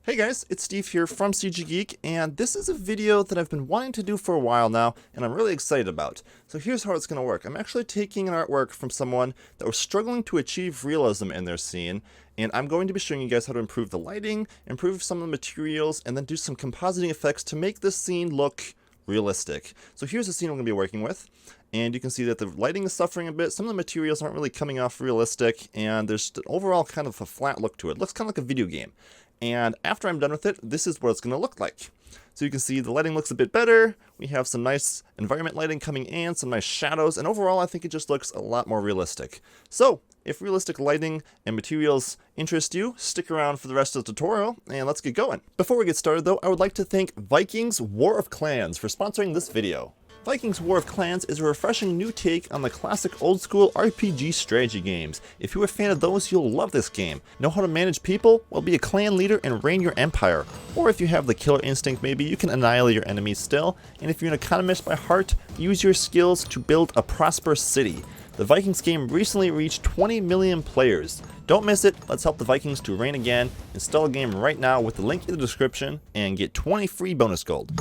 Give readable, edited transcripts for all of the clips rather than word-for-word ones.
Hey guys, it's Steve here from Geek, and this is a video that I've been wanting to do for a while now, and I'm really excited about. So here's how it's going to work. I'm actually taking an artwork from someone that was struggling to achieve realism in their scene, and I'm going to be showing you guys how to improve the lighting, improve some of the materials, and then do some compositing effects to make this scene look realistic. So here's the scene I'm going to be working with, and you can see that the lighting is suffering a bit. Some of the materials aren't really coming off realistic, and there's an overall kind of a flat look to it. It looks kind of like a video game. And after I'm done with it, this is what it's going to look like. So you can see the lighting looks a bit better. We have some nice environment lighting coming in, some nice shadows, and overall I think it just looks a lot more realistic. So if realistic lighting and materials interest you, stick around for the rest of the tutorial, and let's get going. Before we get started though, I would like to thank Vikings War of Clans for sponsoring this video. Vikings War of Clans is a refreshing new take on the classic old-school RPG strategy games. If you're a fan of those, you'll love this game. Know how to manage people? Well, be a clan leader and reign your empire. Or if you have the killer instinct maybe, you can annihilate your enemies still. And if you're an economist by heart, use your skills to build a prosperous city. The Vikings game recently reached 20 million players. Don't miss it. Let's help the Vikings to reign again. Install the game right now with the link in the description and get 20 free bonus gold.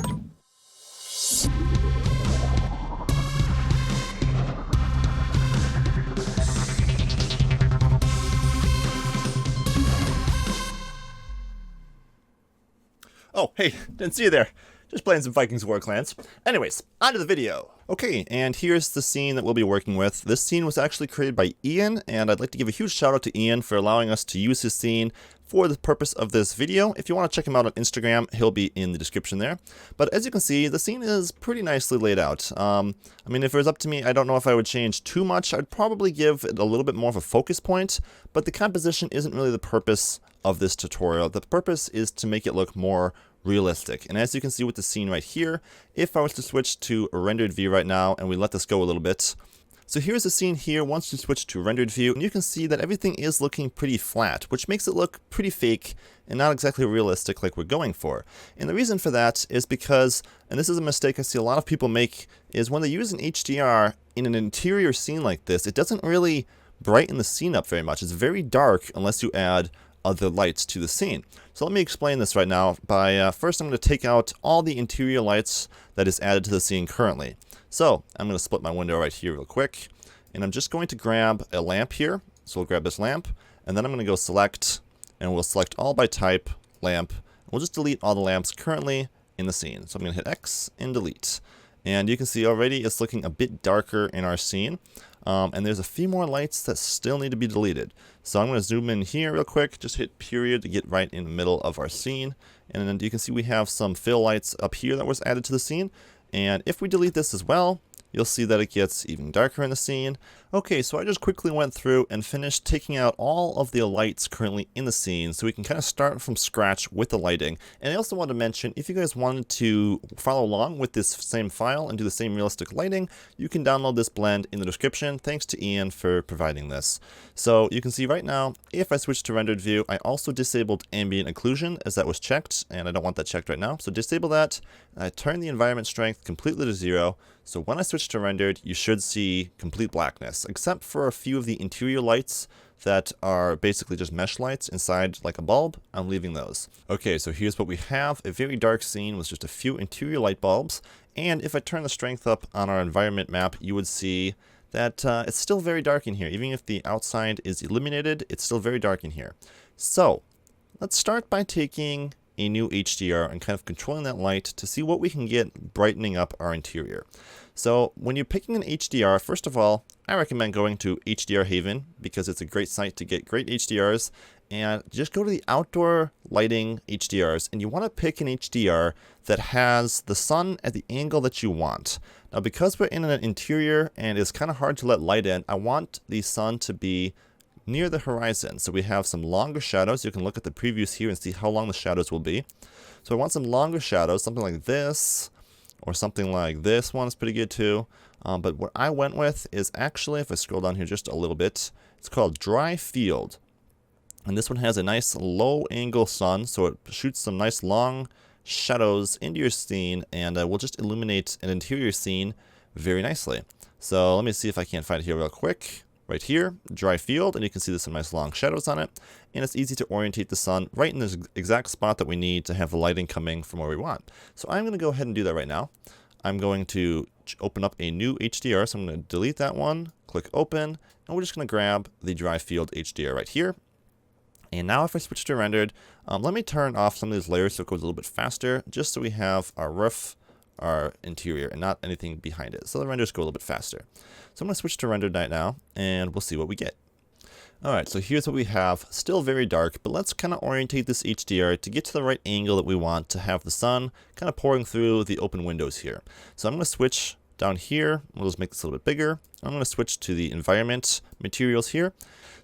Oh, hey, didn't see you there. Just playing some Vikings War Clans. Anyways, on to the video. Okay, and here's the scene that we'll be working with. This scene was actually created by Ian, and I'd like to give a huge shout out to Ian for allowing us to use his scene for the purpose of this video. If you want to check him out on Instagram, he'll be in the description there. But as you can see, the scene is pretty nicely laid out. I mean, if it was up to me, I don't know if I would change too much. I'd probably give it a little bit more of a focus point, but the composition isn't really the purpose of this tutorial. The purpose is to make it look more realistic. And as you can see with the scene right here, if I was to switch to a rendered view right now and we let this go a little bit. So here's the scene here once you switch to rendered view, and you can see that everything is looking pretty flat, which makes it look pretty fake and not exactly realistic like we're going for. And the reason for that is because, and this is a mistake I see a lot of people make, is when they use an HDR in an interior scene like this, it doesn't really brighten the scene up very much. It's very dark unless you add other lights to the scene. So let me explain this right now by first I'm going to take out all the interior lights that is added to the scene currently. So I'm going to split my window right here real quick, and I'm just going to grab a lamp here. So we'll grab this lamp, and then I'm going to go select, and we'll select all by type, lamp. We'll just delete all the lamps currently in the scene. So I'm going to hit X and delete. And you can see already it's looking a bit darker in our scene. And there's a few more lights that still need to be deleted. So I'm going to zoom in here real quick, just hit period to get right in the middle of our scene. And then you can see we have some fill lights up here that was added to the scene. And if we delete this as well, you'll see that it gets even darker in the scene. Okay, so I just quickly went through and finished taking out all of the lights currently in the scene so we can kind of start from scratch with the lighting. And I also want to mention, if you guys wanted to follow along with this same file and do the same realistic lighting, you can download this blend in the description. Thanks to Ian for providing this. So you can see right now, if I switch to rendered view, I also disabled ambient occlusion as that was checked, and I don't want that checked right now. So disable that, and I turn the environment strength completely to 0. So when I switch to rendered, you should see complete blackness, except for a few of the interior lights that are basically just mesh lights inside like a bulb. I'm leaving those. Okay, so here's what we have. A very dark scene with just a few interior light bulbs. And if I turn the strength up on our environment map, you would see that it's still very dark in here. Even if the outside is illuminated, it's still very dark in here. So let's start by taking a new HDR and kind of controlling that light to see what we can get brightening up our interior. So when you're picking an HDR, first of all, I recommend going to HDR Haven because it's a great site to get great HDRs. And just go to the outdoor lighting HDRs, and you want to pick an HDR that has the sun at the angle that you want. Now because we're in an interior and it's kind of hard to let light in, I want the sun to be near the horizon. So we have some longer shadows. You can look at the previews here and see how long the shadows will be. So I want some longer shadows, something like this, or something like this one is pretty good too. But what I went with is actually, if I scroll down here just a little bit, it's called Dry Field. And this one has a nice low angle sun, so it shoots some nice long shadows into your scene, and will just illuminate an interior scene very nicely. So let me see if I can't find it here real quick. right here, dry field, and you can see there's some nice long shadows on it, and it's easy to orientate the sun right in the exact spot that we need to have the lighting coming from where we want. So I'm going to go ahead and do that right now. I'm going to open up a new HDR, so I'm going to delete that one, click open, and we're just going to grab the dry field HDR right here. And now if I switch to rendered, let me turn off some of these layers so it goes a little bit faster, just so we have our roof, our interior, and not anything behind it. So the renders go a little bit faster. So I'm going to switch to rendered night now, and we'll see what we get. Alright, so here's what we have. Still very dark, but let's kind of orientate this HDR to get to the right angle that we want to have the sun kind of pouring through the open windows here. So I'm going to switch down here. We'll just make this a little bit bigger. I'm going to switch to the environment materials here.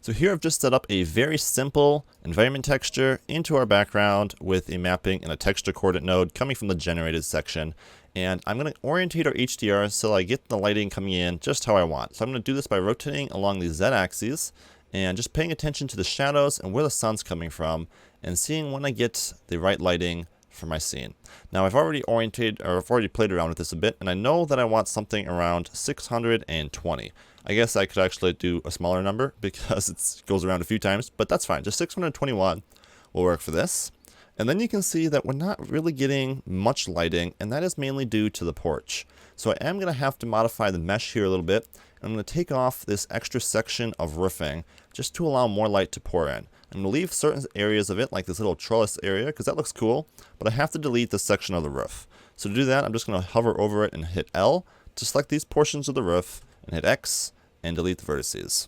So here I've just set up a very simple environment texture into our background with a mapping and a texture coordinate node coming from the generated section. And I'm going to orientate our HDR so I get the lighting coming in just how I want. So I'm going to do this by rotating along the Z-axis and just paying attention to the shadows and where the sun's coming from and seeing when I get the right lighting for my scene. Now I've already played around with this a bit, and I know that I want something around 620. I guess I could actually do a smaller number because it goes around a few times, but that's fine. Just 621 will work for this. And then you can see that we're not really getting much lighting, and that is mainly due to the porch. So I am going to have to modify the mesh here a little bit. I'm going to take off this extra section of roofing just to allow more light to pour in. I'm going to leave certain areas of it, like this little trellis area, because that looks cool, but I have to delete this section of the roof. So to do that, I'm just going to hover over it and hit L to select these portions of the roof, and hit X and delete the vertices.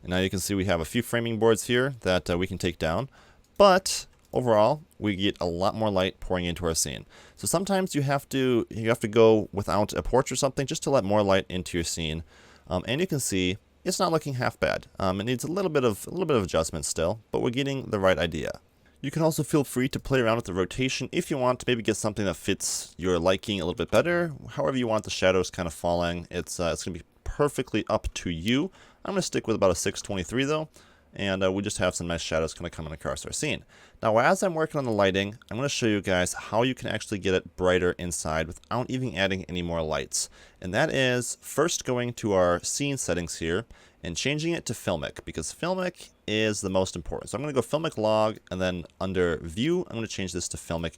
And now you can see we have a few framing boards here that we can take down, but overall we get a lot more light pouring into our scene. So sometimes you have to go without a porch or something just to let more light into your scene. And you can see it's not looking half bad. It needs a little bit of adjustment still, but we're getting the right idea. You can also feel free to play around with the rotation if you want to maybe get something that fits your liking a little bit better. However you want the shadows kind of falling, it's going to be perfectly up to you. I'm going to stick with about a 623 though, and we just have some nice shadows kind of coming across our scene. Now as I'm working on the lighting, I'm going to show you guys how you can actually get it brighter inside without even adding any more lights. And that is first going to our scene settings here and changing it to filmic, because filmic is the most important. So I'm going to go filmic log, and then under view, I'm going to change this to filmic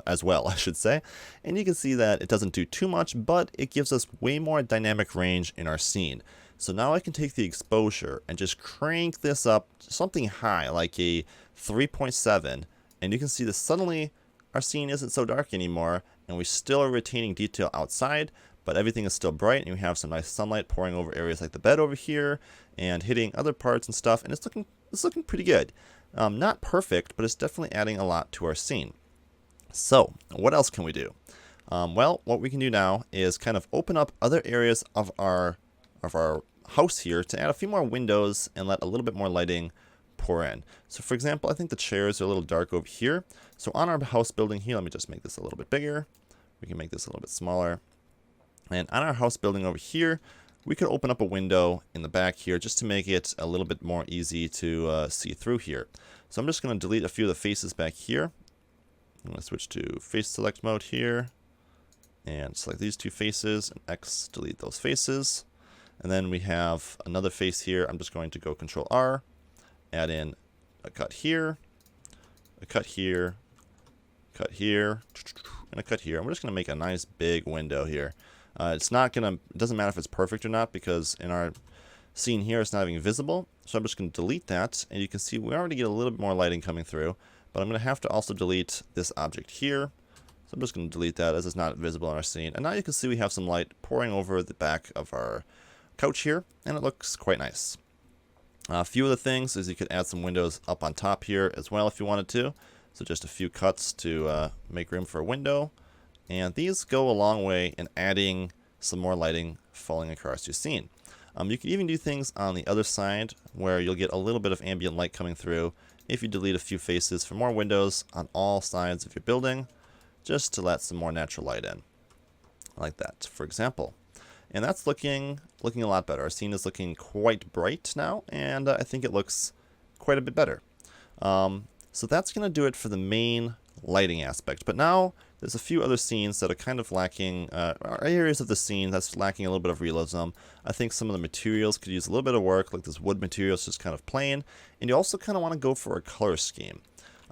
as well, I should say. And you can see that it doesn't do too much, but it gives us way more dynamic range in our scene. So now I can take the exposure and just crank this up to something high, like a 3.7, and you can see that suddenly our scene isn't so dark anymore, and we still are retaining detail outside, but everything is still bright, and we have some nice sunlight pouring over areas like the bed over here and hitting other parts and stuff, and it's looking pretty good. Not perfect, but it's definitely adding a lot to our scene. So what else can we do? Well, what we can do now is kind of open up other areas of our house here to add a few more windows and let a little bit more lighting pour in. So for example, I think the chairs are a little dark over here. So on our house building here, let me just make this a little bit bigger. We can make this a little bit smaller. And on our house building over here, we could open up a window in the back here just to make it a little bit more easy to see through here. So I'm just going to delete a few of the faces back here. I'm going to switch to face select mode here and select these two faces and X delete those faces. And then we have another face here. I'm just going to go Control R, add in a cut here, a cut here, cut here, and a cut here. And we're just going to make a nice big window here. It doesn't matter if it's perfect or not, because in our scene here it's not even visible. So I'm just going to delete that, and you can see we already get a little bit more lighting coming through, but I'm going to have to also delete this object here. So I'm just going to delete that as it's not visible in our scene. And now you can see we have some light pouring over the back of our couch here, and it looks quite nice. A few of the things is you could add some windows up on top here as well if you wanted to. So just a few cuts to make room for a window. And these go a long way in adding some more lighting falling across your scene. You can even do things on the other side where you'll get a little bit of ambient light coming through if you delete a few faces for more windows on all sides of your building, just to let some more natural light in. Like that, for example. And that's looking a lot better. Our scene is looking quite bright now, and I think it looks quite a bit better. So that's going to do it for the main lighting aspect. But now there's a few other scenes that are kind of lacking, or areas of the scene that's lacking a little bit of realism. I think some of the materials could use a little bit of work, like this wood material is just kind of plain, and you also kind of want to go for a color scheme.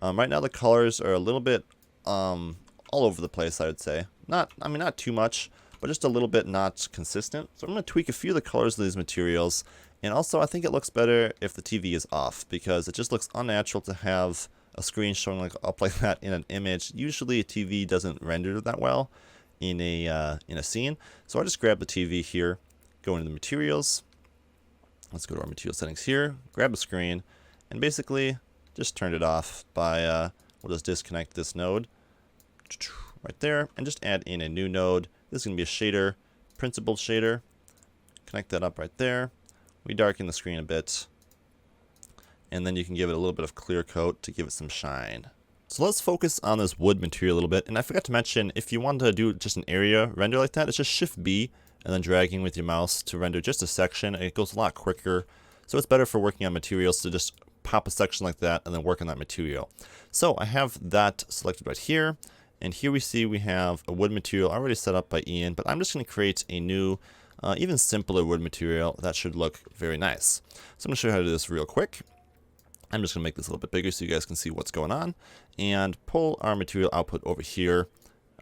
Right now the colors are a little bit all over the place, I would say. Not too much, but just a little bit not consistent. So I'm going to tweak a few of the colors of these materials. And also, I think it looks better if the TV is off, because it just looks unnatural to have a screen showing up like that in an image. Usually a TV doesn't render that well in a scene. So I just grab the TV here, go into the materials. Let's go to our material settings here, grab the screen, and basically just turn it off by, we'll just disconnect this node right there, and just add in a new node. This is going to be a shader, principled shader. Connect that up right there. We darken the screen a bit. And then you can give it a little bit of clear coat to give it some shine. So let's focus on this wood material a little bit. And I forgot to mention, if you want to do just an area render like that, it's just Shift B and then dragging with your mouse to render just a section. It goes a lot quicker. So it's better for working on materials to just pop a section like that and then work on that material. So I have that selected right here. And here we see we have a wood material already set up by Ian, but I'm just going to create a new, even simpler wood material that should look very nice. So I'm going to show you how to do this real quick. I'm just going to make this a little bit bigger so you guys can see what's going on, and pull our material output over here.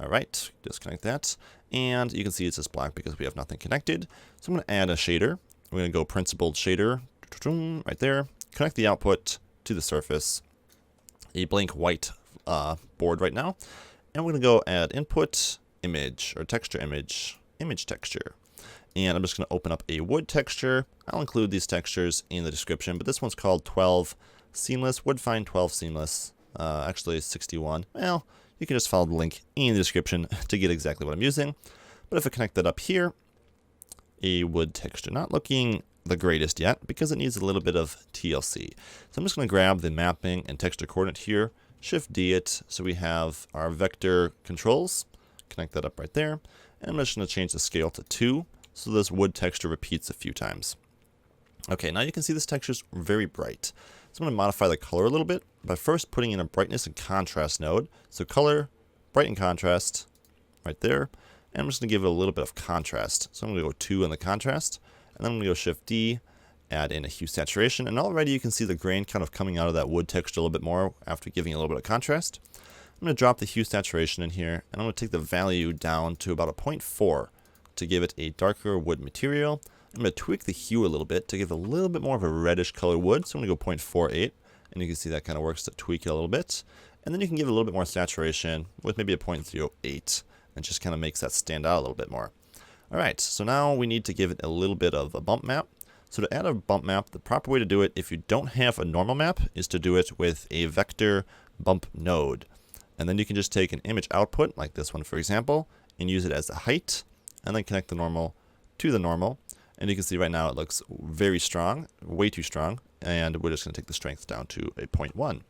All right, disconnect that. And you can see it's just black because we have nothing connected. So I'm going to add a shader. We're going to go principled shader right there. Connect the output to the surface. A blank white board right now. And we're going to go add input, image, or texture image texture. And I'm just going to open up a wood texture. I'll include these textures in the description, but this one's called 12 Seamless, Wood Fine 12 Seamless, actually 61. Well, you can just follow the link in the description to get exactly what I'm using. But if I connect that up here, a wood texture, not looking the greatest yet because it needs a little bit of TLC. So I'm just going to grab the mapping and texture coordinate here, Shift D it, so we have our vector controls, connect that up right there, and I'm just going to change the scale to 2, so this wood texture repeats a few times. Okay, now you can see this texture is very bright. So I'm going to modify the color a little bit by first putting in a brightness and contrast node. So color, bright and contrast, right there. And I'm just going to give it a little bit of contrast. So I'm going to go 2 in the contrast, and then I'm going to go Shift D, add in a hue saturation, and already you can see the grain kind of coming out of that wood texture a little bit more after giving it a little bit of contrast. I'm going to drop the hue saturation in here, and I'm going to take the value down to about a 0.4 to give it a darker wood material. I'm going to tweak the hue a little bit to give a little bit more of a reddish color wood, so I'm going to go 0.48, and you can see that kind of works to tweak it a little bit. And then you can give it a little bit more saturation with maybe a 0.08, and just kind of makes that stand out a little bit more. Alright, so now we need to give it a little bit of a bump map. So to add a bump map, the proper way to do it, if you don't have a normal map, is to do it with a vector bump node. And then you can just take an image output, like this one for example, and use it as the height, and then connect the normal to the normal. And you can see right now it looks very strong, way too strong, and we're just going to take the strength down to a 0.1.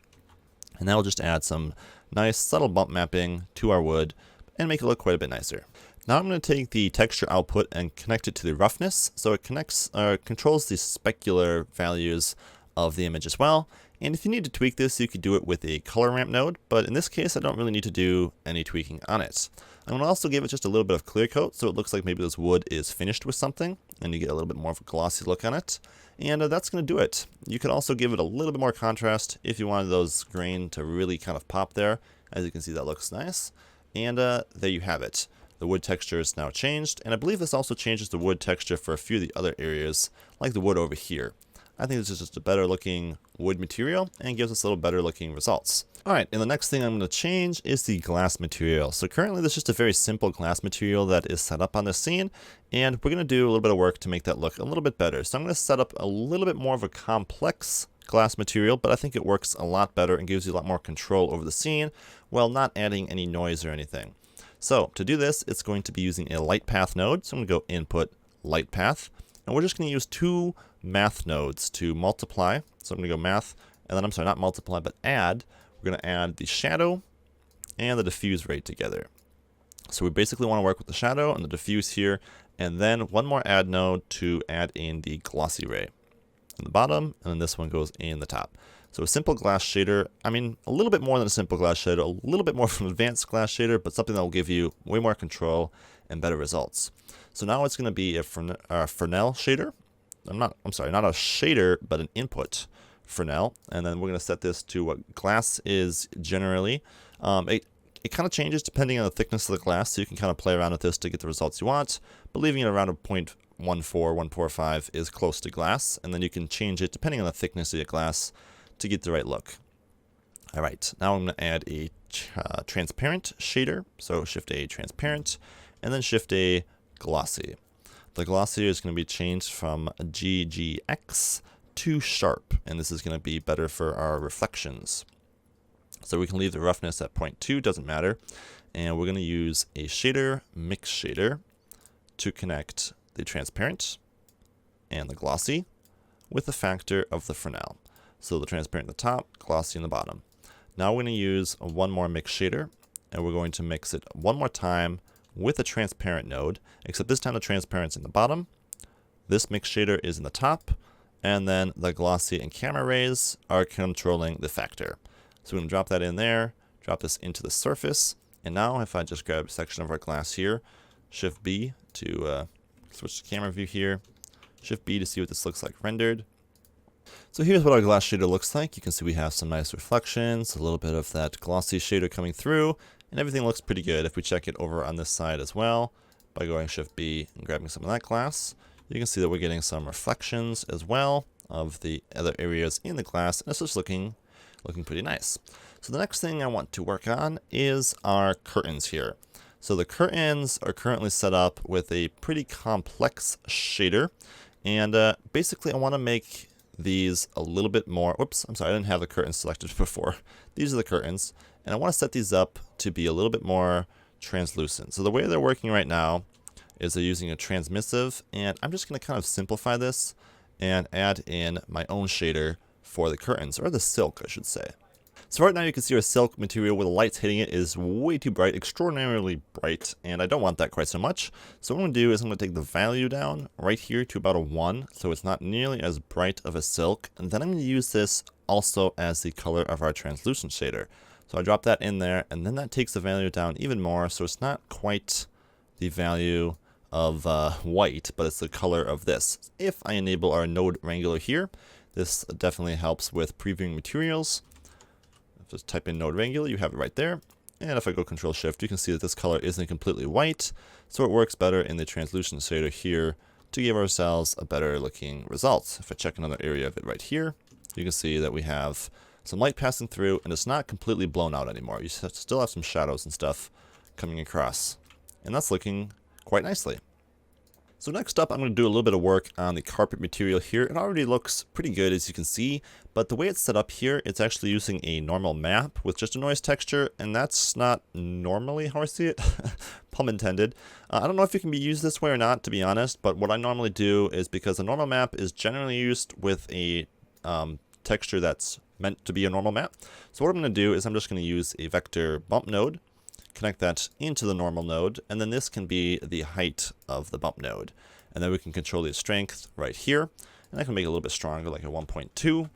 And that will just add some nice subtle bump mapping to our wood and make it look quite a bit nicer. Now I'm going to take the texture output and connect it to the roughness, so it controls the specular values of the image as well. And if you need to tweak this, you could do it with a color ramp node, but in this case I don't really need to do any tweaking on it. I'm going to also give it just a little bit of clear coat, so it looks like maybe this wood is finished with something, and you get a little bit more of a glossy look on it. And that's going to do it. You could also give it a little bit more contrast if you wanted those grain to really kind of pop there. As you can see, that looks nice. And there you have it. The wood texture is now changed, and I believe this also changes the wood texture for a few of the other areas, like the wood over here. I think this is just a better looking wood material and gives us a little better looking results. Alright, and the next thing I'm going to change is the glass material. So currently there's just a very simple glass material that is set up on this scene, and we're going to do a little bit of work to make that look a little bit better. So I'm going to set up a little bit more of a complex glass material, but I think it works a lot better and gives you a lot more control over the scene while not adding any noise or anything. So to do this, it's going to be using a light path node. So I'm going to go input light path, and we're just going to use 2 math nodes to multiply. So I'm going to go math, and then I'm sorry, not multiply, but add. We're going to add the shadow and the diffuse rate together. So we basically want to work with the shadow and the diffuse here, and then one more add node to add in the glossy ray in the bottom, and then this one goes in the top. So a simple glass shader, I mean, a little bit more than a simple glass shader, a little bit more from an advanced glass shader, but something that will give you way more control and better results. So now it's going to be a Fresnel shader. I'm sorry, not a shader, but an input Fresnel. And then we're going to set this to what glass is generally. It kind of changes depending on the thickness of the glass, so you can kind of play around with this to get the results you want. But leaving it around a 0.14, 145 is close to glass, and then you can change it depending on the thickness of your glass to get the right look. All right, now I'm going to add a transparent shader. So Shift A transparent, and then Shift A glossy. The glossy is going to be changed from GGX to sharp, and this is going to be better for our reflections. So we can leave the roughness at 0.2, doesn't matter. And we're going to use a shader mix shader to connect the transparent and the glossy with the factor of the Fresnel. So the transparent at the top, glossy in the bottom. Now we're going to use one more mix shader, and we're going to mix it one more time with a transparent node, except this time the transparent's in the bottom. This mix shader is in the top, and then the glossy and camera rays are controlling the factor. So we're going to drop that in there, drop this into the surface, and now if I just grab a section of our glass here, Shift B to switch to camera view here, Shift B to see what this looks like rendered. So here's what our glass shader looks like. You can see we have some nice reflections, a little bit of that glossy shader coming through, and everything looks pretty good. If we check it over on this side as well, by going Shift B and grabbing some of that glass, you can see that we're getting some reflections as well of the other areas in the glass, and it's just looking pretty nice. So the next thing I want to work on is our curtains here. So the curtains are currently set up with a pretty complex shader, and basically I want to make these a little bit more, whoops, I'm sorry, I didn't have the curtains selected before. These are the curtains, and I want to set these up to be a little bit more translucent. So the way they're working right now is they're using a transmissive, and I'm just going to kind of simplify this and add in my own shader for the curtains, or the silk, I should say. So right now you can see our silk material where the light's hitting it is way too bright, extraordinarily bright, and I don't want that quite so much. So what I'm going to do is I'm going to take the value down right here to about a 1, so it's not nearly as bright of a silk, and then I'm going to use this also as the color of our translucent shader. So I drop that in there, and then that takes the value down even more, so it's not quite the value of white, but it's the color of this. If I enable our node wrangler here, this definitely helps with previewing materials. Just type in node wrangler, you have it right there. And if I go Control Shift, you can see that this color isn't completely white, so it works better in the translucent shader here to give ourselves a better looking result. If I check another area of it right here, you can see that we have some light passing through, and it's not completely blown out anymore. You still have some shadows and stuff coming across, and that's looking quite nicely. So next up, I'm going to do a little bit of work on the carpet material here. It already looks pretty good, as you can see, but the way it's set up here, it's actually using a normal map with just a noise texture, and that's not normally how I see it, pun intended. I don't know if it can be used this way or not, to be honest, but what I normally do is, because a normal map is generally used with a texture that's meant to be a normal map. So what I'm going to do is I'm just going to use a vector bump node, connect that into the normal node, and then this can be the height of the bump node. And then we can control the strength right here, and I can make it a little bit stronger, like a 1.2.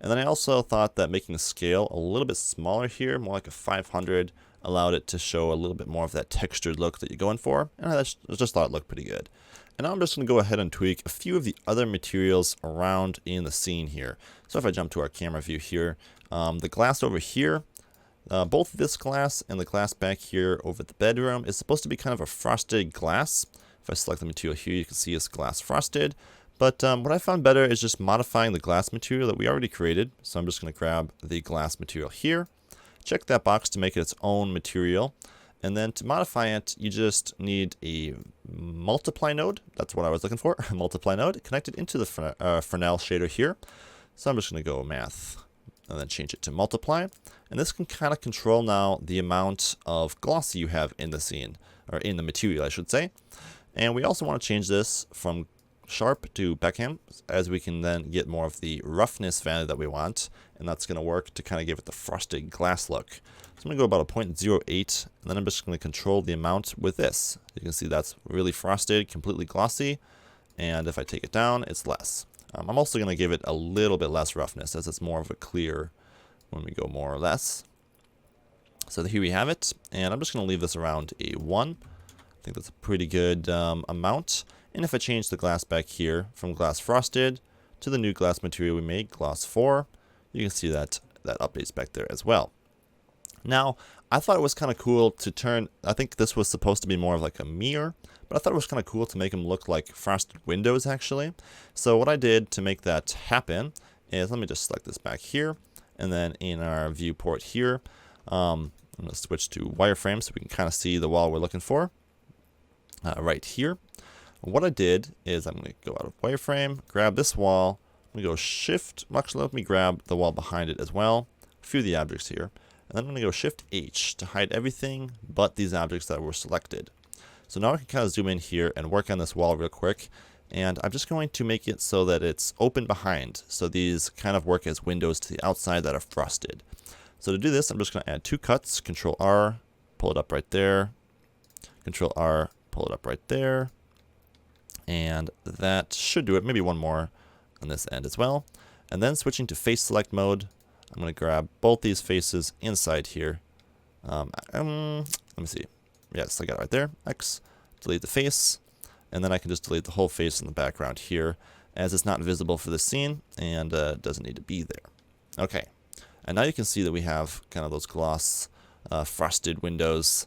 And then I also thought that making the scale a little bit smaller here, more like a 500, allowed it to show a little bit more of that textured look that you're going for, and I just thought it looked pretty good. And now I'm just going to go ahead and tweak a few of the other materials around in the scene here. So if I jump to our camera view here, the glass over here, both this glass and the glass back here over the bedroom is supposed to be kind of a frosted glass. If I select the material here, you can see it's glass frosted. But what I found better is just modifying the glass material that we already created. So I'm just going to grab the glass material here, check that box to make it its own material. And then to modify it, you just need a multiply node. That's what I was looking for, a multiply node connected into the Fresnel shader here. So I'm just going to go math and then change it to multiply. And this can kind of control now the amount of glossy you have in the scene, or in the material, I should say. And we also want to change this from sharp to Beckham, as we can then get more of the roughness value that we want. And that's going to work to kind of give it the frosted glass look. So I'm going to go about a 0.08, and then I'm just going to control the amount with this. You can see that's really frosted, completely glossy. And if I take it down, it's less. I'm also going to give it a little bit less roughness as it's more of a clear when we go more or less. So here we have it, and I'm just going to leave this around a 1. I think that's a pretty good amount. And if I change the glass back here from glass frosted to the new glass material we made, gloss 4, you can see that updates back there as well. Now, I thought it was kind of cool to turn, I think this was supposed to be more of like a mirror, but I thought it was kind of cool to make them look like frosted windows actually. So what I did to make that happen is, let me just select this back here, and then in our viewport here, I'm going to switch to wireframe so we can kind of see the wall we're looking for right here. What I did is I'm going to go out of wireframe, grab this wall, I'm going to go shift, actually let me grab the wall behind it as well, a few of the objects here. And then I'm going to go Shift H to hide everything but these objects that were selected. So now I can kind of zoom in here and work on this wall real quick. And I'm just going to make it so that it's open behind. So these kind of work as windows to the outside that are frosted. So to do this, I'm just going to add 2 cuts. Control R, pull it up right there. Control R, pull it up right there. And that should do it. Maybe one more on this end as well. And then switching to face select mode, I'm going to grab both these faces inside here. Let me see. Yes, I got it right there. X. Delete the face. And then I can just delete the whole face in the background here, as it's not visible for the scene and doesn't need to be there. Okay. And now you can see that we have kind of those gloss frosted windows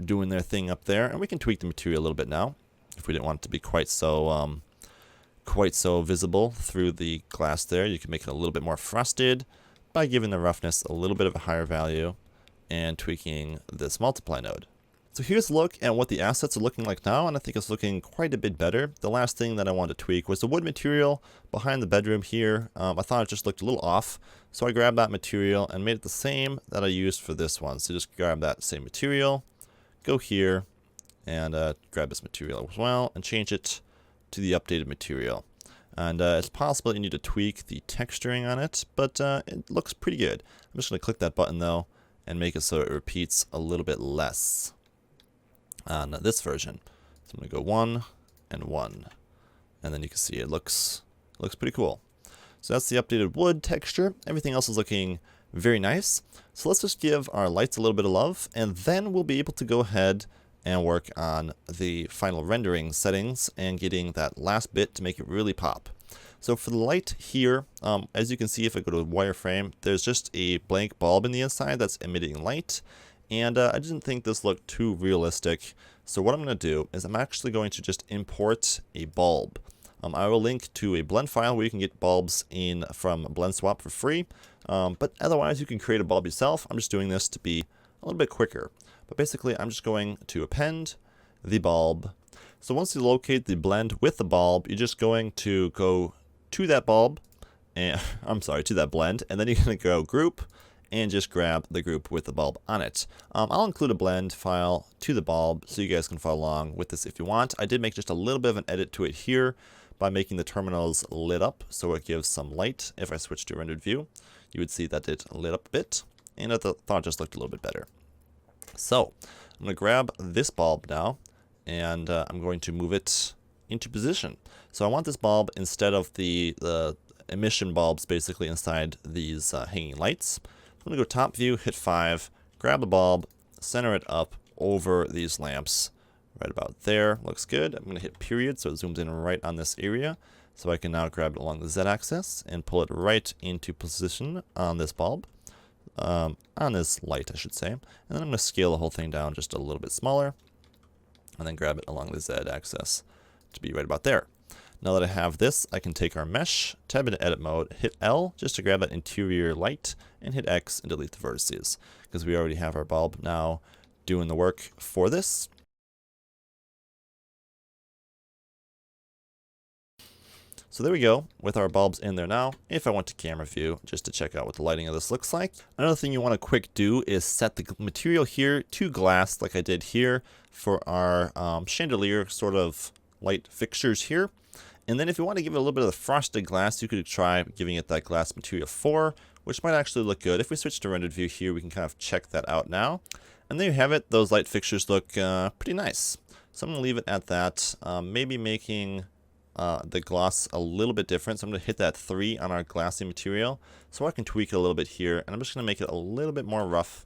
doing their thing up there. And we can tweak the material a little bit now if we didn't want it to be quite so visible through the glass there. You can make it a little bit more frosted by giving the roughness a little bit of a higher value and tweaking this multiply node. So here's a look at what the assets are looking like now, and I think it's looking quite a bit better. The last thing that I wanted to tweak was the wood material behind the bedroom here. I thought it just looked a little off, so I grabbed that material and made it the same that I used for this one. So just grab that same material, go here, and grab this material as well, and change it to the updated material. And it's possible you need to tweak the texturing on it, but it looks pretty good. I'm just going to click that button though and make it so it repeats a little bit less on this version. So I'm going to go 1 and 1. And then you can see it looks pretty cool. So that's the updated wood texture. Everything else is looking very nice. So let's just give our lights a little bit of love, and then we'll be able to go ahead and work on the final rendering settings and getting that last bit to make it really pop. So for the light here, as you can see if I go to wireframe, there's just a blank bulb in the inside that's emitting light, and I didn't think this looked too realistic. So what I'm going to do is I'm actually going to just import a bulb. I will link to a blend file where you can get bulbs in from Blend Swap for free, but otherwise you can create a bulb yourself. I'm just doing this to be a little bit quicker. But basically, I'm just going to append the bulb. So once you locate the blend with the bulb, you're just going to go to that bulb, and to that blend, and then you're going to go group and just grab the group with the bulb on it. I'll include a blend file to the bulb so you guys can follow along with this if you want. I did make just a little bit of an edit to it here by making the terminals lit up so it gives some light. If I switch to rendered view, you would see that it lit up a bit, and I thought it just looked a little bit better. So I'm going to grab this bulb now, and I'm going to move it into position. So I want this bulb instead of the emission bulbs basically inside these hanging lights. I'm going to go top view, hit 5, grab the bulb, center it up over these lamps right about there. Looks good. I'm going to hit period so it zooms in right on this area. So I can now grab it along the z-axis and pull it right into position on this bulb. On this light, I should say. And then I'm going to scale the whole thing down just a little bit smaller, and then grab it along the z-axis to be right about there. Now that I have this, I can take our mesh, tab into edit mode, hit L just to grab that interior light, and hit X and delete the vertices, because we already have our bulb now doing the work for this. So there we go, with our bulbs in there now. If I went to camera view, just to check out what the lighting of this looks like. Another thing you want to quick do is set the material here to glass, like I did here, for our chandelier sort of light fixtures here. And then if you want to give it a little bit of the frosted glass, you could try giving it that glass material 4, which might actually look good. If we switch to rendered view here, we can kind of check that out now. And there you have it. Those light fixtures look pretty nice. So I'm going to leave it at that. Maybe making the gloss a little bit different. So I'm going to hit that 3 on our glassy material so I can tweak it a little bit here. And I'm just going to make it a little bit more rough.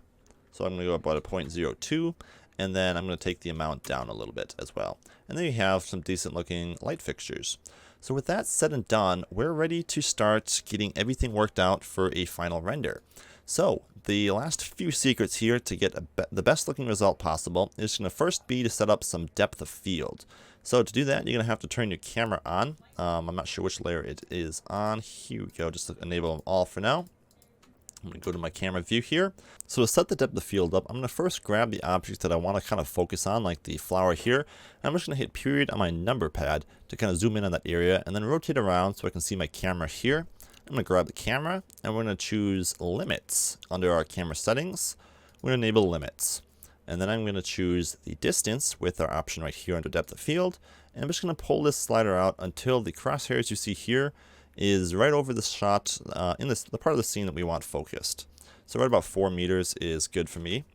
So I'm going to go about a 0.02. And then I'm going to take the amount down a little bit as well. And then you have some decent looking light fixtures. So with that said and done, we're ready to start getting everything worked out for a final render. So the last few secrets here to get the best looking result possible is going to first be to set up some depth of field. So to do that, you're going to have to turn your camera on. I'm not sure which layer it is on. Here we go, just to enable them all for now. I'm going to go to my camera view here. So to set the depth of field up, I'm going to first grab the objects that I want to kind of focus on, like the flower here. And I'm just going to hit period on my number pad to kind of zoom in on that area and then rotate around so I can see my camera here. I'm going to grab the camera and we're going to choose limits under our camera settings. We're going to enable limits. And then I'm going to choose the distance with our option right here under depth of field. And I'm just going to pull this slider out until the crosshairs you see here is right over the shot in the part of the scene that we want focused. So right about 4 meters is good for me.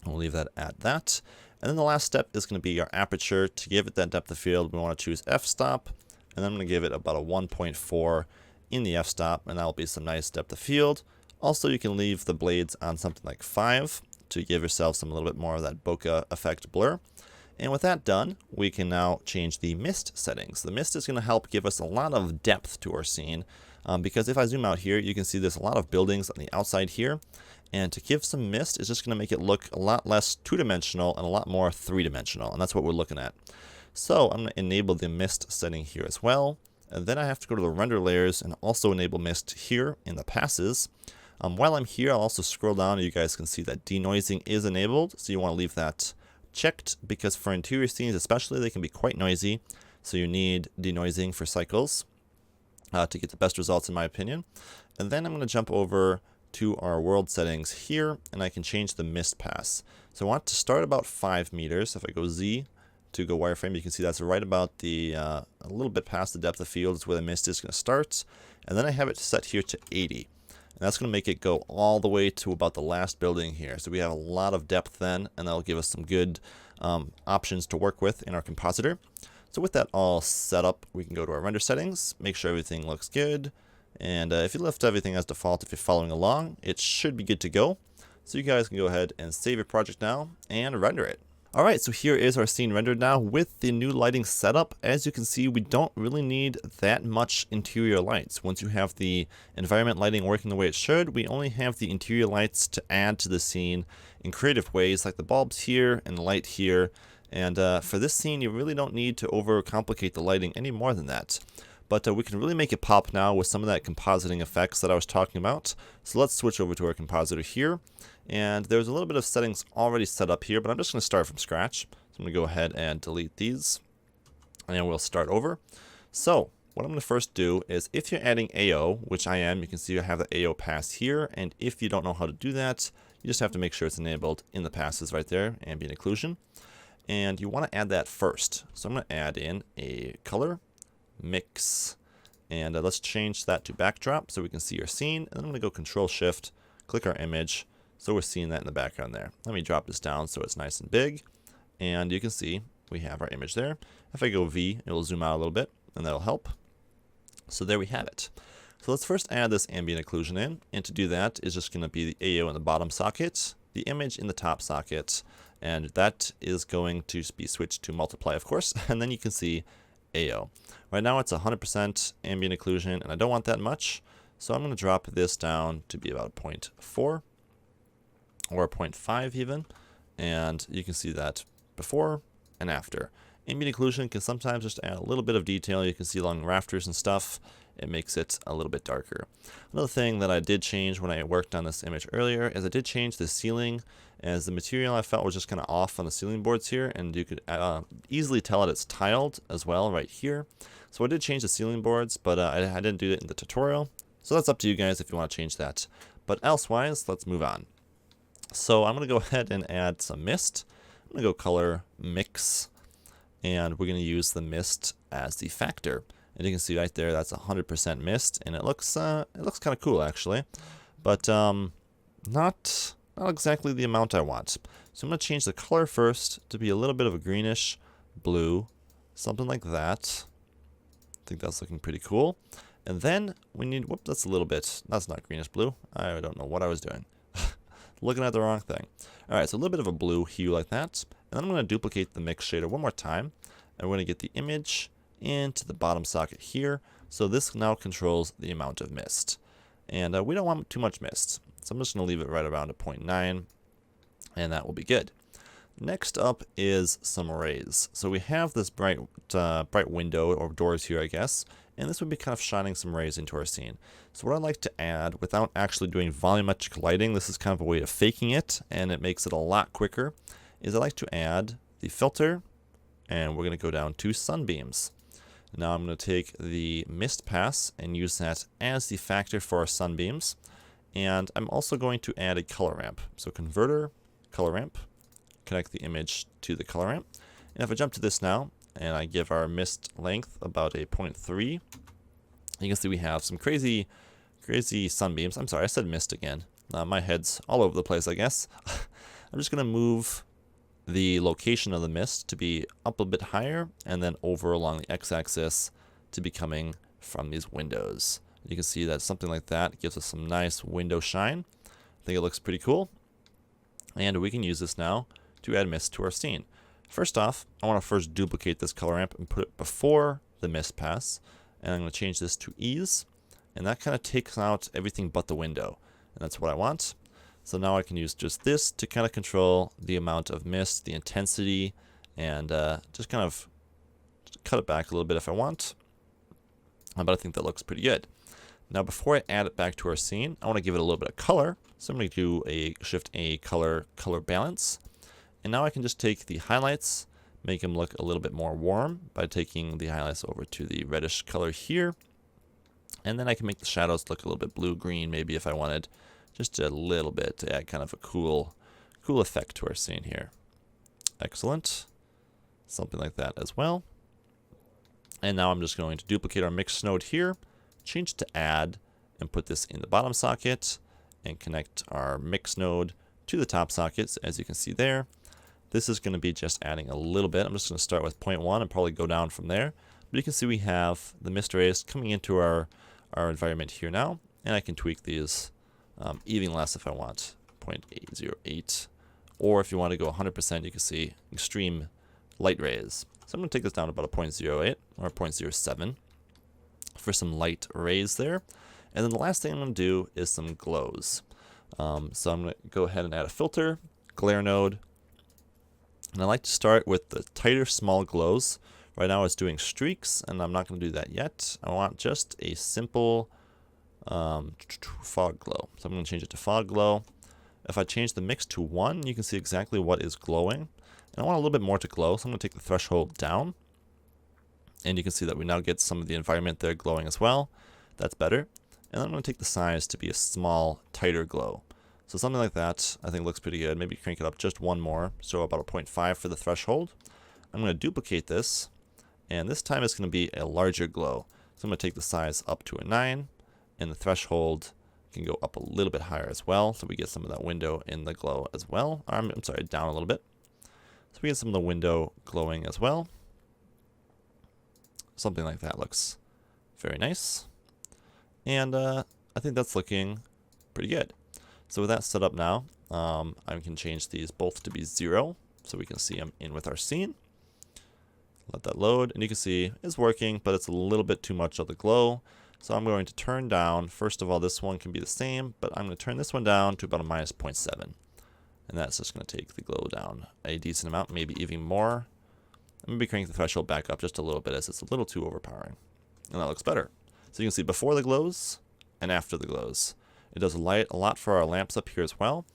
We'll leave that at that. And then the last step is going to be our aperture. To give it that depth of field, we want to choose f-stop. And then I'm going to give it about a 1.4 in the f-stop, and that'll be some nice depth of field. Also, you can leave the blades on something like 5 to give yourself a little bit more of that bokeh effect blur. And with that done, we can now change the mist settings. The mist is going to help give us a lot of depth to our scene, because if I zoom out here, you can see there's a lot of buildings on the outside here. And to give some mist is just going to make it look a lot less two-dimensional and a lot more three-dimensional, and that's what we're looking at. So I'm going to enable the mist setting here as well. And then I have to go to the render layers and also enable mist here in the passes. While I'm here, I'll also scroll down and you guys can see that denoising is enabled. So you want to leave that checked because for interior scenes especially, they can be quite noisy. So you need denoising for cycles to get the best results in my opinion. And then I'm going to jump over to our world settings here and I can change the mist pass. So I want to start about 5 meters. If I go Z to go wireframe, you can see that's right about the a little bit past the depth of field is where the mist is going to start. And then I have it set here to 80. And that's going to make it go all the way to about the last building here. So we have a lot of depth then, and that'll give us some good options to work with in our compositor. So with that all set up, we can go to our render settings, make sure everything looks good. And if you left everything as default, if you're following along, it should be good to go. So you guys can go ahead and save your project now and render it. Alright, so here is our scene rendered now with the new lighting setup. As you can see, we don't really need that much interior lights. Once you have the environment lighting working the way it should, we only have the interior lights to add to the scene in creative ways like the bulbs here and the light here. And for this scene, you really don't need to overcomplicate the lighting any more than that. But we can really make it pop now with some of that compositing effects that I was talking about. So let's switch over to our compositor here. And there's a little bit of settings already set up here, but I'm just going to start from scratch. So I'm going to go ahead and delete these. And we'll start over. So what I'm going to first do is if you're adding AO, which I am, you can see I have the AO pass here. And if you don't know how to do that, you just have to make sure it's enabled in the passes right there, ambient occlusion. And you want to add that first. So I'm going to add in a color mix, and let's change that to backdrop so we can see our scene. And then I'm going to go Control Shift, click our image, so we're seeing that in the background there. Let me drop this down so it's nice and big, and you can see we have our image there. If I go V, it will zoom out a little bit, and that'll help. So there we have it. So let's first add this ambient occlusion in, and to do that is just going to be the AO in the bottom socket, the image in the top socket, and that is going to be switched to multiply, of course, and then you can see AO. Right now it's 100% ambient occlusion, and I don't want that much, so I'm going to drop this down to be about 0.4 or 0.5 even, and you can see that before and after. Ambient occlusion can sometimes just add a little bit of detail. You can see along rafters and stuff. It makes it a little bit darker. Another thing that I did change when I worked on this image earlier is I did change the ceiling, as the material I felt was just kind of off on the ceiling boards here, and you could easily tell that it's tiled as well right here. So I did change the ceiling boards, but I didn't do it in the tutorial. So that's up to you guys if you want to change that. But elsewise, let's move on. So I'm going to go ahead and add some mist. I'm going to go color mix, and we're going to use the mist as the factor. And you can see right there, that's 100% mist, and it looks kind of cool actually, but not exactly the amount I want. So I'm going to change the color first to be a little bit of a greenish blue, something like that. think that's looking pretty cool. And then we need, whoop, that's a little bit, that's not greenish blue. I don't know what I was doing. Looking at the wrong thing. Alright, so a little bit of a blue hue like that. And then I'm going to duplicate the mix shader one more time. And we're going to get the image into the bottom socket here. So this now controls the amount of mist. And we don't want too much mist. So I'm just going to leave it right around a 0.9. And that will be good. Next up is some rays. So we have this bright window or doors here, I guess, and this would be kind of shining some rays into our scene. So what I'd like to add, without actually doing volumetric lighting, this is kind of a way of faking it, and it makes it a lot quicker, is I like to add the filter, and we're going to go down to sunbeams. Now I'm going to take the mist pass and use that as the factor for our sunbeams, and I'm also going to add a color ramp. So converter, color ramp, connect the image to the color ramp. And if I jump to this now, and I give our mist length about a 0.3, you can see we have some crazy sunbeams. I'm sorry, I said mist again. My head's all over the place, I guess. I'm just going to move the location of the mist to be up a bit higher, and then over along the x-axis to be coming from these windows. You can see that something like that gives us some nice window shine. I think it looks pretty cool. And we can use this now to add mist to our scene. First off, I want to first duplicate this color ramp and put it before the mist pass. And I'm going to change this to ease. And that kind of takes out everything but the window. And that's what I want. So now I can use just this to kind of control the amount of mist, the intensity, and just kind of cut it back a little bit if I want. But I think that looks pretty good. Now before I add it back to our scene, I want to give it a little bit of color. So I'm going to do a Shift A color balance. And now I can just take the highlights, make them look a little bit more warm by taking the highlights over to the reddish color here. And then I can make the shadows look a little bit blue-green maybe if I wanted, just a little bit to add kind of a cool effect to our scene here. Excellent. Something like that as well. And now I'm just going to duplicate our mix node here, change it to add, and put this in the bottom socket, and connect our mix node to the top sockets, as you can see there. This is going to be just adding a little bit. I'm just going to start with 0.1 and probably go down from there. But you can see we have the mist rays coming into our environment here now, and I can tweak these even less if I want, 0.808. Or if you want to go 100%, you can see extreme light rays. So I'm going to take this down to about a 0.08 or 0.07 for some light rays there. And then the last thing I'm going to do is some glows. So I'm going to go ahead and add a filter, glare node. And I like to start with the tighter small glows. Right now it's doing streaks, and I'm not going to do that yet. I want just a simple fog glow. So I'm going to change it to fog glow. If I change the mix to 1, you can see exactly what is glowing. And I want a little bit more to glow, so I'm going to take the threshold down. And you can see that we now get some of the environment there glowing as well. That's better. And then I'm going to take the size to be a small, tighter glow. So something like that I think looks pretty good. Maybe crank it up just one more, so about a 0.5 for the threshold. I'm going to duplicate this, and this time it's going to be a larger glow. So I'm going to take the size up to a 9, and the threshold can go up a little bit higher as well, so we get some of that window in the glow as well. I'm sorry, down a little bit. So we get some of the window glowing as well. Something like that looks very nice. And I think that's looking pretty good. So with that set up now, I can change these both to be 0, so we can see them in with our scene. Let that load, and you can see it's working, but it's a little bit too much of the glow. So I'm going to turn down, first of all, this one can be the same, but I'm going to turn this one down to about a minus 0.7. And that's just going to take the glow down a decent amount, maybe even more. I'm going to be cranking the threshold back up just a little bit, as it's a little too overpowering. And that looks better. So you can see before the glows and after the glows. It does a lot for our lamps up here as well.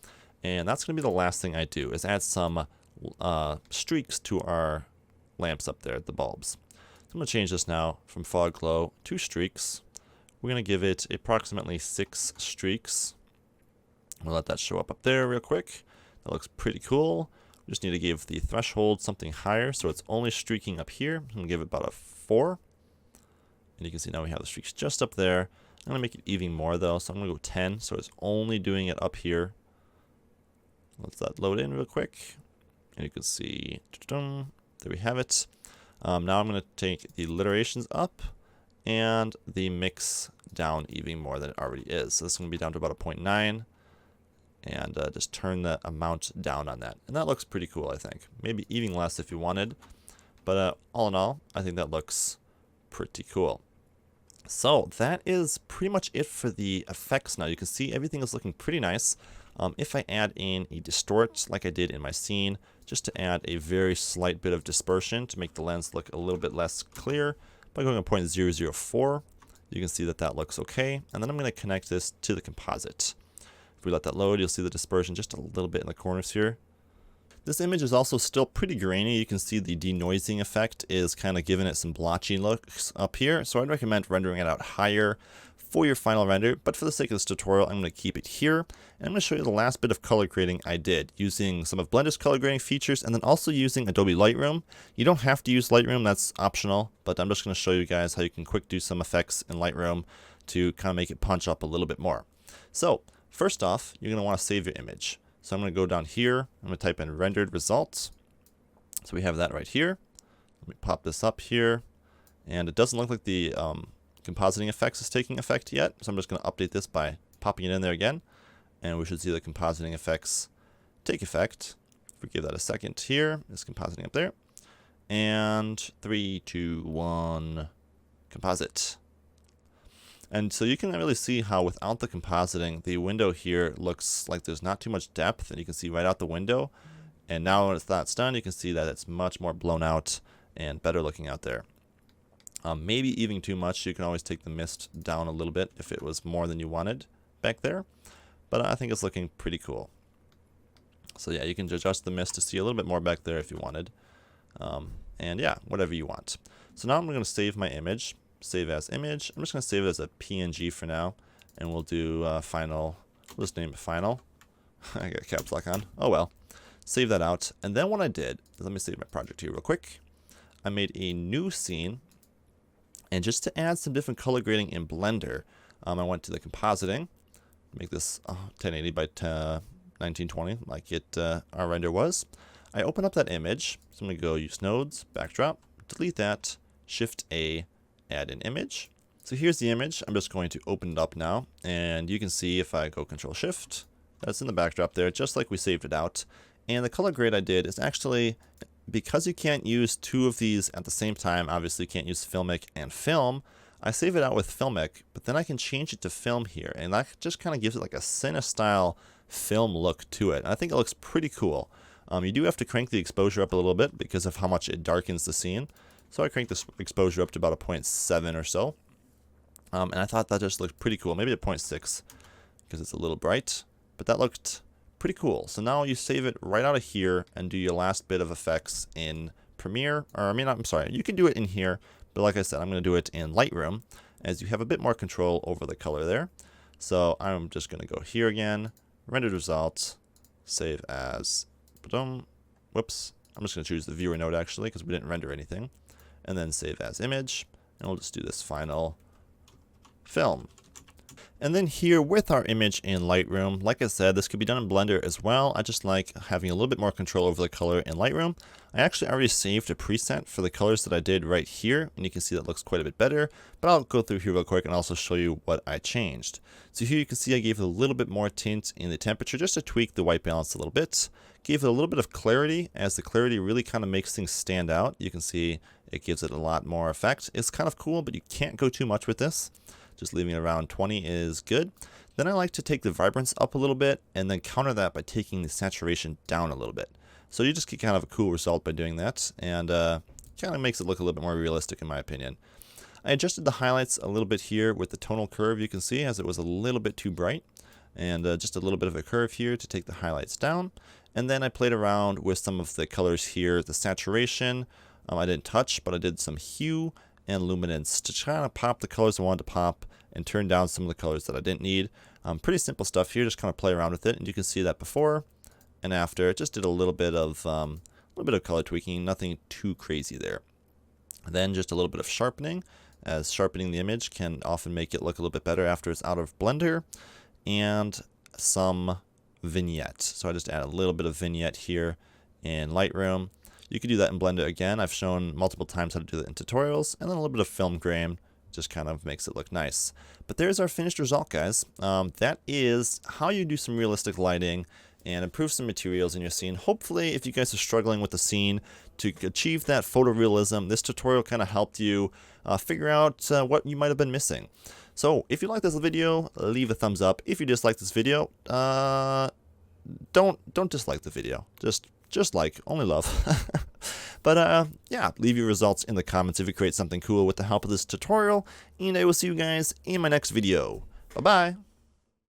And that's going to be the last thing I do, is add some streaks to our lamps up there, the bulbs. So I'm going to change this now from fog glow to streaks. We're going to give it approximately 6 streaks. We'll let that show up there real quick. That looks pretty cool. We just need to give the threshold something higher, so it's only streaking up here. I'm going to give it about a 4. And you can see now we have the streaks just up there. I'm going to make it even more though, so I'm going to go 10, so it's only doing it up here. Let that load in real quick. And you can see, there we have it. Now I'm going to take the alliterations up, and the mix down even more than it already is. So this is going to be down to about a 0.9, and just turn the amount down on that. And that looks pretty cool, I think. Maybe even less if you wanted, but all in all, I think that looks pretty cool. So that is pretty much it for the effects now. You can see everything is looking pretty nice. If I add in a distort like I did in my scene, just to add a very slight bit of dispersion to make the lens look a little bit less clear, by going to 0.004, you can see that that looks okay. And then I'm going to connect this to the composite. If we let that load, you'll see the dispersion just a little bit in the corners here. This image is also still pretty grainy. You can see the denoising effect is kind of giving it some blotchy looks up here. So I'd recommend rendering it out higher for your final render. But for the sake of this tutorial, I'm going to keep it here. And I'm going to show you the last bit of color grading I did using some of Blender's color grading features and then also using Adobe Lightroom. You don't have to use Lightroom, that's optional. But I'm just going to show you guys how you can quick do some effects in Lightroom to kind of make it punch up a little bit more. So first off, you're going to want to save your image. So I'm going to go down here, I'm going to type in rendered results. So we have that right here. Let me pop this up here. And it doesn't look like the compositing effects is taking effect yet. So I'm just going to update this by popping it in there again. And we should see the compositing effects take effect. If we give that a second here, it's compositing up there. And 3, 2, 1, composite. And so you can really see how without the compositing, the window here looks like there's not too much depth, and you can see right out the window. And now when that's done, you can see that it's much more blown out and better looking out there. Maybe even too much. You can always take the mist down a little bit if it was more than you wanted back there. But I think it's looking pretty cool. So yeah, you can adjust the mist to see a little bit more back there if you wanted. And yeah, whatever you want. So now I'm going to save my image. Save as image. I'm just going to save it as a PNG for now, and we'll do final. We'll just name it final. I got caps lock on. Oh well. Save that out. And then what I did is, let me save my project here real quick. I made a new scene, and just to add some different color grading in Blender, I went to the compositing. Make this 1080 by 1920 like our render was. I open up that image. So I'm going to go use nodes, backdrop, delete that, Shift A, add an image. So here's the image. I'm just going to open it up now, and you can see if I go Control Shift, that's in the backdrop there, just like we saved it out. And the color grade I did is actually, because you can't use two of these at the same time, obviously you can't use Filmic and Film, I save it out with Filmic, but then I can change it to Film here, and that just kind of gives it like a Cine-style film look to it. And I think it looks pretty cool. You do have to crank the exposure up a little bit because of how much it darkens the scene. So I cranked this exposure up to about a 0.7 or so. And I thought that just looked pretty cool. Maybe a 0.6 because it's a little bright. But that looked pretty cool. So now you save it right out of here and do your last bit of effects in Premiere. Or I mean, I'm sorry, you can do it in here. But like I said, I'm going to do it in Lightroom as you have a bit more control over the color there. So I'm just going to go here again, rendered results, save as, whoops. I'm just going to choose the viewer node actually because we didn't render anything. And then save as image, and we'll just do this final film. And then here with our image in Lightroom, like I said, this could be done in Blender as well. I just like having a little bit more control over the color in Lightroom. I actually already saved a preset for the colors that I did right here, and you can see that looks quite a bit better, but I'll go through here real quick and also show you what I changed. So here you can see I gave it a little bit more tint in the temperature just to tweak the white balance a little bit. Gave it a little bit of clarity, as the clarity really kind of makes things stand out. You can see it gives it a lot more effect. It's kind of cool, but you can't go too much with this. Just leaving it around 20 is good. Then I like to take the vibrance up a little bit and then counter that by taking the saturation down a little bit. So you just get kind of a cool result by doing that, and kind of makes it look a little bit more realistic in my opinion. I adjusted the highlights a little bit here with the tonal curve, you can see, as it was a little bit too bright. And just a little bit of a curve here to take the highlights down. And then I played around with some of the colors here. The saturation, I didn't touch, but I did some hue and luminance to try to pop the colors I wanted to pop and turn down some of the colors that I didn't need. Pretty simple stuff here, just kind of play around with it. And you can see that before and after. It just did a little bit of color tweaking, nothing too crazy there. Then just a little bit of sharpening, as sharpening the image can often make it look a little bit better after it's out of Blender. And some vignette. So I just add a little bit of vignette here in Lightroom. You can do that in Blender again. I've shown multiple times how to do that in tutorials. And then a little bit of film grain just kind of makes it look nice. But there's our finished result, guys. That is how you do some realistic lighting and improve some materials in your scene. Hopefully, if you guys are struggling with the scene to achieve that photorealism, this tutorial kind of helped you figure out what you might have been missing. So if you like this video, leave a thumbs up. If you dislike this video, don't dislike the video. Just like, only love. But yeah, leave your results in the comments if you create something cool with the help of this tutorial, and I will see you guys in my next video. Bye-bye!